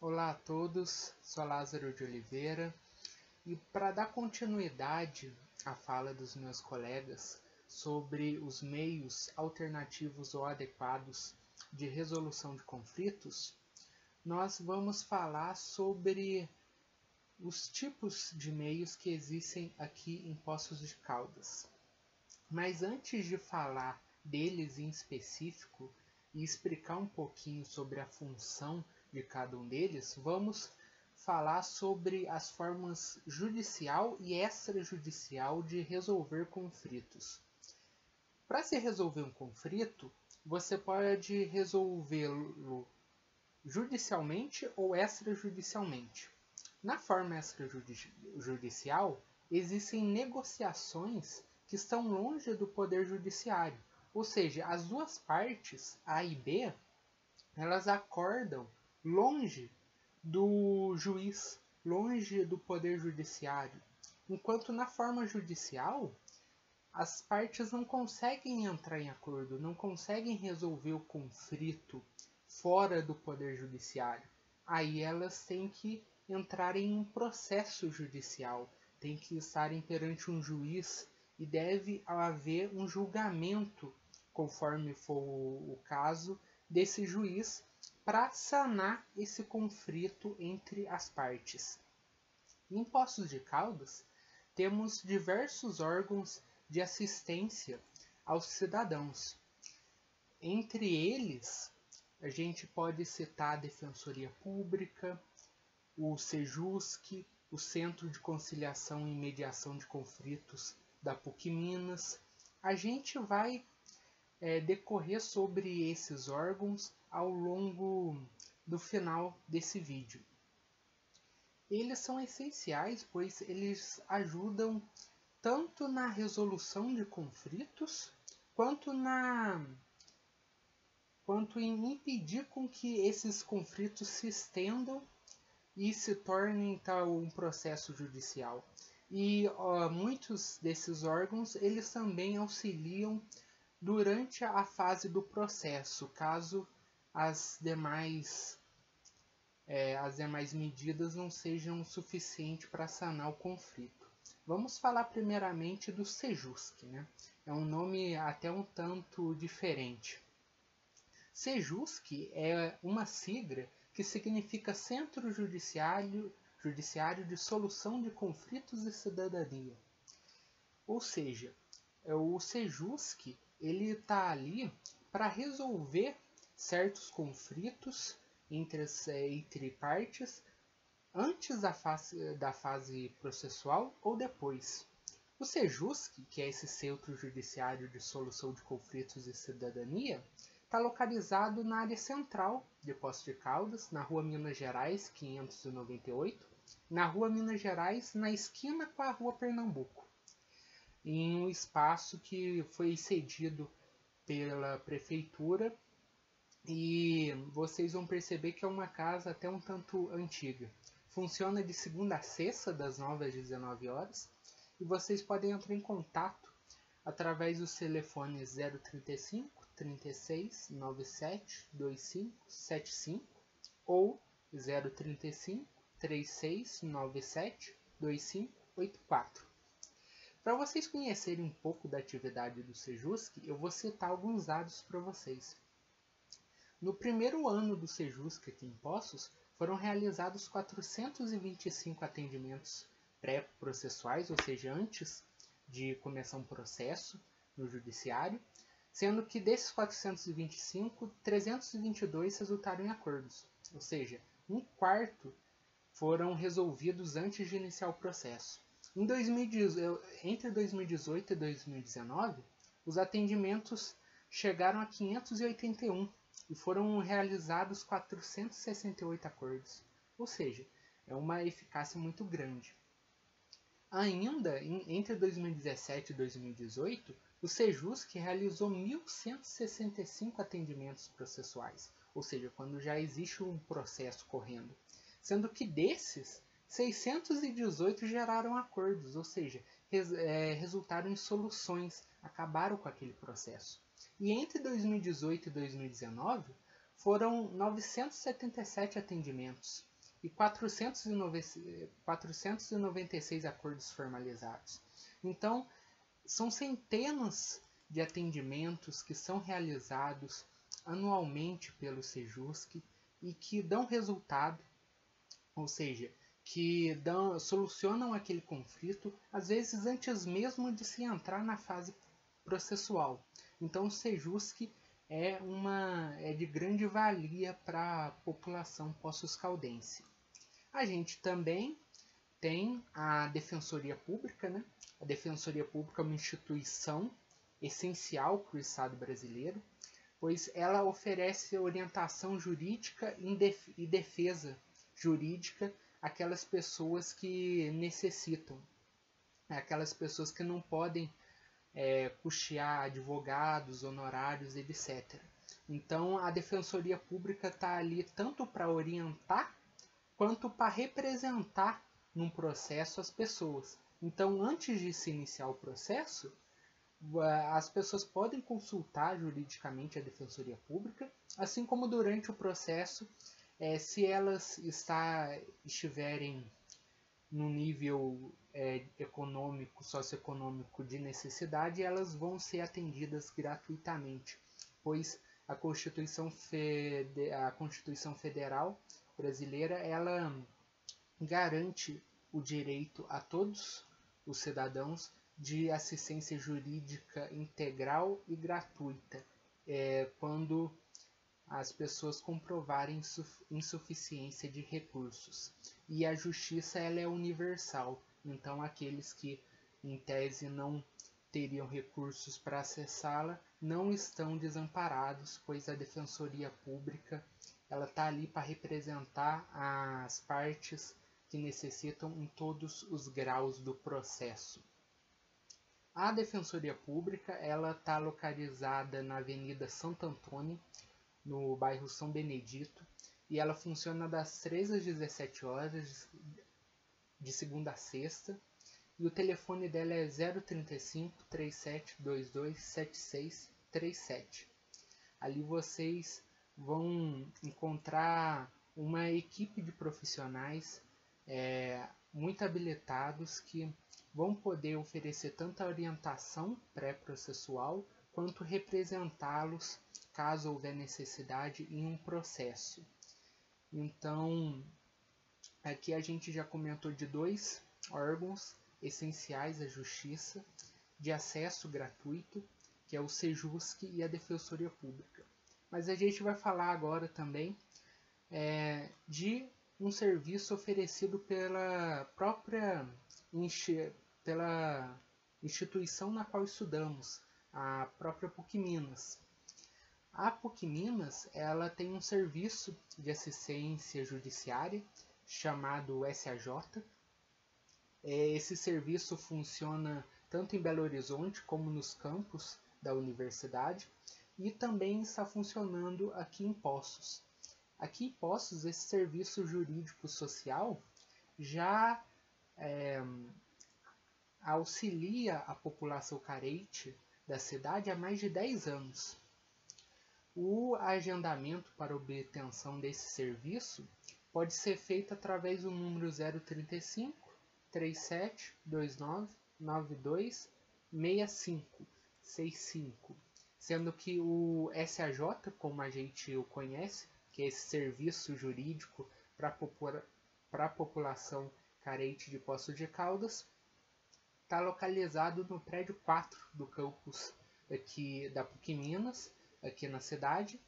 Olá a todos, sou Lázaro de Oliveira e para dar continuidade à fala dos meus colegas sobre os meios alternativos ou adequados de resolução de conflitos, nós vamos falar sobre os tipos de meios que existem aqui em Poços de Caldas. Mas antes de falar deles em específico e explicar um pouquinho sobre a função de cada um deles, vamos falar sobre as formas judicial e extrajudicial de resolver conflitos. Para se resolver um conflito, você pode resolvê-lo judicialmente ou extrajudicialmente. Na forma extrajudicial, existem negociações que estão longe do poder judiciário, ou seja, as duas partes, A e B, elas acordam longe do juiz, longe do poder judiciário, enquanto na forma judicial, as partes não conseguem entrar em acordo, não conseguem resolver o conflito fora do poder judiciário. Aí elas têm que entrar em um processo judicial, têm que estarem perante um juiz e deve haver um julgamento, conforme for o caso, desse juiz para sanar esse conflito entre as partes. Em Poços de Caldas, temos diversos órgãos de assistência aos cidadãos. Entre eles, a gente pode citar a Defensoria Pública, o Sejusc, o Centro de Conciliação e Mediação de Conflitos da PUC Minas. A gente vai decorrer sobre esses órgãos ao longo do final desse vídeo. Eles são essenciais, pois eles ajudam tanto na resolução de conflitos, quanto em impedir com que esses conflitos se estendam e se tornem então um processo judicial. E muitos desses órgãos eles também auxiliam durante a fase do processo, caso as demais medidas não sejam suficientes para sanar o conflito. Vamos falar primeiramente do Sejusc, né? É um nome até um tanto diferente. Sejusc é uma sigla que significa Centro Judiciário de Solução de Conflitos e Cidadania. Ou seja, o Sejusc ele está ali para resolver certos conflitos entre partes antes da fase processual ou depois. O Sejusc, que é esse Centro Judiciário de Solução de Conflitos e Cidadania, está localizado na área central de Poços de Caldas, na Rua Minas Gerais 598, na Rua Minas Gerais, na esquina com a Rua Pernambuco, em um espaço que foi cedido pela prefeitura, e vocês vão perceber que é uma casa até um tanto antiga. Funciona de segunda a sexta, das 9 às 19 horas, e vocês podem entrar em contato através dos telefones 035 36 97 25 75 ou 035 36 97 25 84. Para vocês conhecerem um pouco da atividade do Sejusc, eu vou citar alguns dados para vocês. No primeiro ano do Sejusc aqui em Poços, foram realizados 425 atendimentos pré-processuais, ou seja, antes de começar um processo no judiciário, sendo que desses 425, 322 resultaram em acordos, ou seja, um quarto foram resolvidos antes de iniciar o processo. Entre 2018 e 2019, os atendimentos chegaram a 581 e foram realizados 468 acordos, ou seja, é uma eficácia muito grande. Ainda, entre 2017 e 2018, o Sejusc realizou 1.165 atendimentos processuais, ou seja, quando já existe um processo correndo, sendo que desses, 618 geraram acordos, ou seja, resultaram em soluções, acabaram com aquele processo. E entre 2018 e 2019, foram 977 atendimentos, e 496 acordos formalizados. Então, são centenas de atendimentos que são realizados anualmente pelo Sejusc e que dão resultado, ou seja, que solucionam aquele conflito, às vezes antes mesmo de se entrar na fase processual. Então o Sejusc é de grande valia para a população poços-caldense. A gente também tem a Defensoria Pública, né? A Defensoria Pública é uma instituição essencial para o Estado brasileiro, pois ela oferece orientação jurídica e defesa jurídica àquelas pessoas que necessitam, aquelas pessoas que não podem custear advogados, honorários, etc. Então a Defensoria Pública está ali tanto para orientar quanto para representar num processo as pessoas. Então, antes de se iniciar o processo, as pessoas podem consultar juridicamente a Defensoria Pública, assim como durante o processo, se elas estiverem no nível econômico, socioeconômico de necessidade, elas vão ser atendidas gratuitamente, pois a Constituição Federal brasileira, ela garante o direito a todos os cidadãos de assistência jurídica integral e gratuita, quando as pessoas comprovarem insuficiência de recursos. E a justiça ela é universal, então aqueles que em tese não teriam recursos para acessá-la não estão desamparados, pois a Defensoria Pública ela está ali para representar as partes que necessitam em todos os graus do processo. A Defensoria Pública ela está localizada na Avenida Santo Antônio, no bairro São Benedito, e ela funciona das 13 às 17 horas, de segunda a sexta, e o telefone dela é 035 3722 7637. Ali vocês vão encontrar uma equipe de profissionais muito habilitados que vão poder oferecer tanto a orientação pré-processual quanto representá-los caso houver necessidade em um processo. Então, aqui a gente já comentou de dois órgãos essenciais à justiça, de acesso gratuito, que é o Sejusc e a Defensoria Pública. Mas a gente vai falar agora também de um serviço oferecido pela própria pela instituição na qual estudamos, a própria PUC-Minas. A PUC-Minas ela tem um serviço de assistência judiciária chamado SAJ. Esse serviço funciona tanto em Belo Horizonte como nos campos da universidade e também está funcionando aqui em Poços. Aqui em Poços, esse serviço jurídico social já auxilia a população carente da cidade há mais de 10 anos. O agendamento para obtenção desse serviço pode ser feito através do número 035 3729 9265, sendo que o SAJ, como a gente o conhece, que é esse serviço jurídico para a população carente de Poços de Caldas, está localizado no prédio 4 do campus aqui da PUC-Minas, aqui na cidade,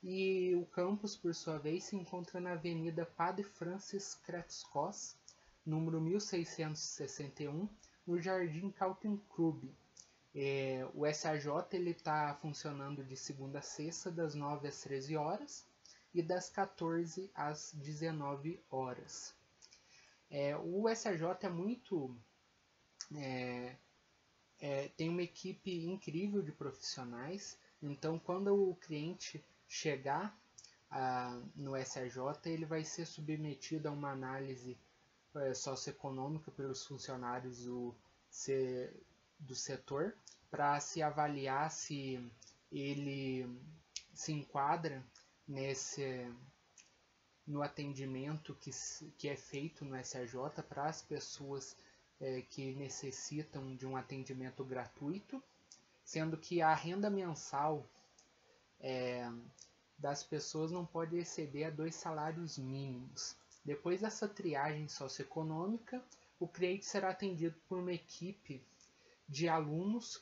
e o campus, por sua vez, se encontra na Avenida Padre Francis Kretskos, número 1661, no Jardim Kaltenkrug. O SAJ está funcionando de segunda a sexta, das 9 às 13 horas e das 14 às 19 horas. O SAJ é muito... tem uma equipe incrível de profissionais, então quando o cliente chegar no SAJ, ele vai ser submetido a uma análise socioeconômica pelos funcionários do setor para se avaliar se ele se enquadra no atendimento que é feito no SRJ para as pessoas que necessitam de um atendimento gratuito, sendo que a renda mensal das pessoas não pode exceder a 2 salários mínimos. Depois dessa triagem socioeconômica, o cliente será atendido por uma equipe de alunos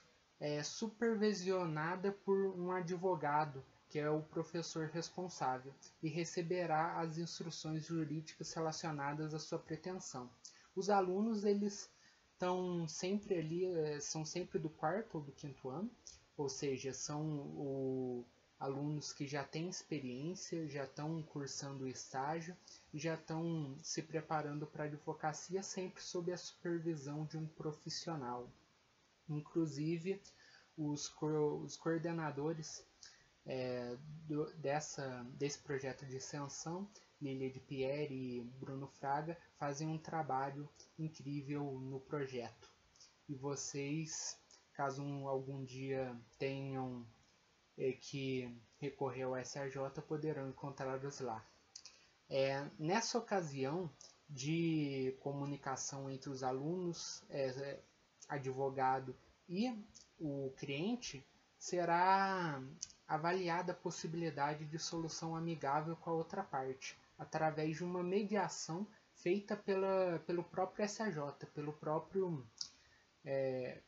supervisionada por um advogado, que é o professor responsável, e receberá as instruções jurídicas relacionadas à sua pretensão. Os alunos eles estão sempre ali, são sempre do 4º ou do 5º ano, ou seja, são alunos que já têm experiência, já estão cursando o estágio e já estão se preparando para a advocacia, sempre sob a supervisão de um profissional. Inclusive, os coordenadores desse projeto de extensão, Lilia de Pierre e Bruno Fraga, fazem um trabalho incrível no projeto. E vocês, caso algum dia tenham que recorrer ao SRJ, poderão encontrá-los lá. Nessa ocasião de comunicação entre os alunos, advogado e o cliente, será avaliada a possibilidade de solução amigável com a outra parte, através de uma mediação feita pelo próprio SRJ,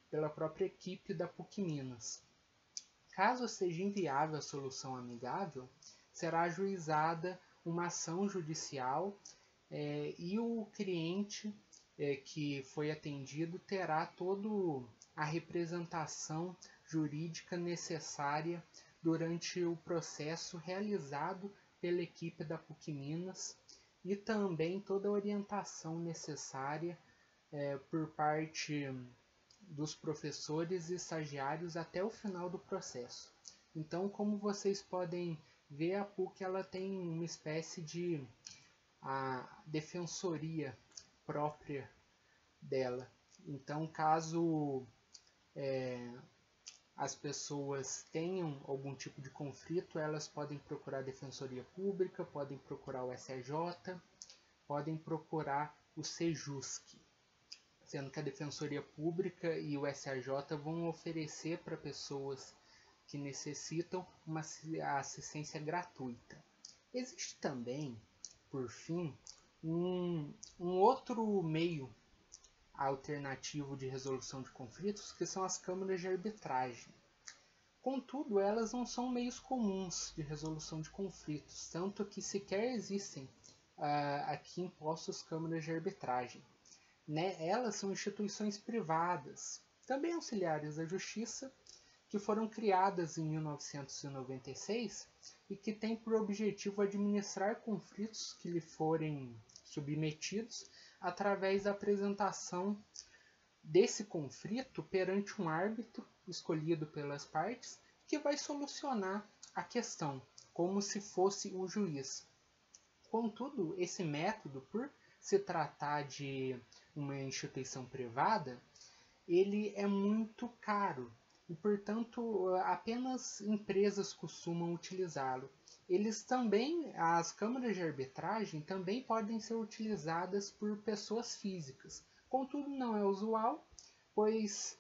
pela própria equipe da PUC Minas. Caso seja inviável a solução amigável, será ajuizada uma ação judicial e o cliente que foi atendido terá toda a representação jurídica necessária durante o processo realizado pela equipe da PUC Minas e também toda a orientação necessária por parte dos professores e estagiários até o final do processo. Então, como vocês podem ver, a PUC ela tem uma espécie de defensoria própria dela. Então, caso as pessoas tenham algum tipo de conflito, elas podem procurar a Defensoria Pública, podem procurar o SRJ, podem procurar o SEJUSC, sendo que a Defensoria Pública e o SRJ vão oferecer para pessoas que necessitam uma assistência gratuita. Existe também, por fim, um outro meio alternativo de resolução de conflitos, que são as câmaras de arbitragem. Contudo, elas não são meios comuns de resolução de conflitos, tanto que sequer existem aqui em Poços câmaras de arbitragem. Elas são instituições privadas, também auxiliares da justiça, que foram criadas em 1996 e que têm por objetivo administrar conflitos que lhe forem submetidos através da apresentação desse conflito perante um árbitro escolhido pelas partes, que vai solucionar a questão, como se fosse o juiz. Contudo, esse método, por se tratar de uma instituição privada, ele é muito caro e, portanto, apenas empresas costumam utilizá-lo. As câmaras de arbitragem também podem ser utilizadas por pessoas físicas. Contudo, não é usual, pois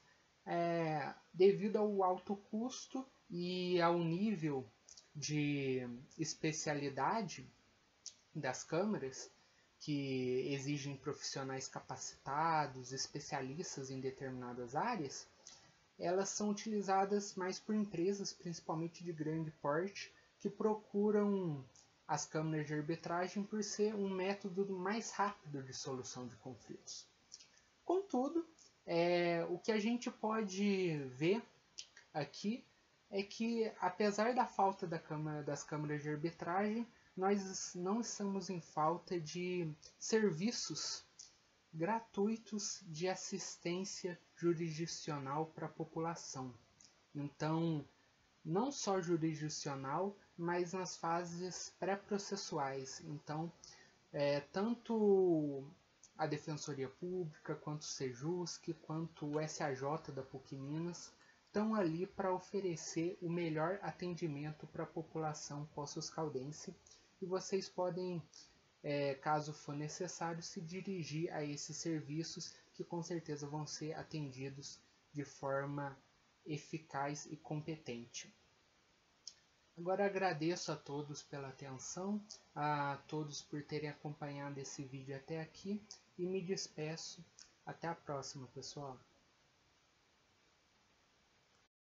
devido ao alto custo e ao nível de especialidade das câmaras, que exigem profissionais capacitados, especialistas em determinadas áreas, elas são utilizadas mais por empresas, principalmente de grande porte, que procuram as câmaras de arbitragem por ser um método mais rápido de solução de conflitos. Contudo, o que a gente pode ver aqui é que, apesar da falta das câmaras de arbitragem, nós não estamos em falta de serviços gratuitos de assistência jurisdicional para a população. Então, não só jurisdicional, mas nas fases pré-processuais. Então, tanto a Defensoria Pública, quanto o SEJUSC, quanto o SAJ da PUC Minas estão ali para oferecer o melhor atendimento para a população poços-caldense e vocês podem, caso for necessário, se dirigir a esses serviços que com certeza vão ser atendidos de forma eficaz e competente. Agora agradeço a todos pela atenção, a todos por terem acompanhado esse vídeo até aqui e me despeço. Até a próxima, pessoal.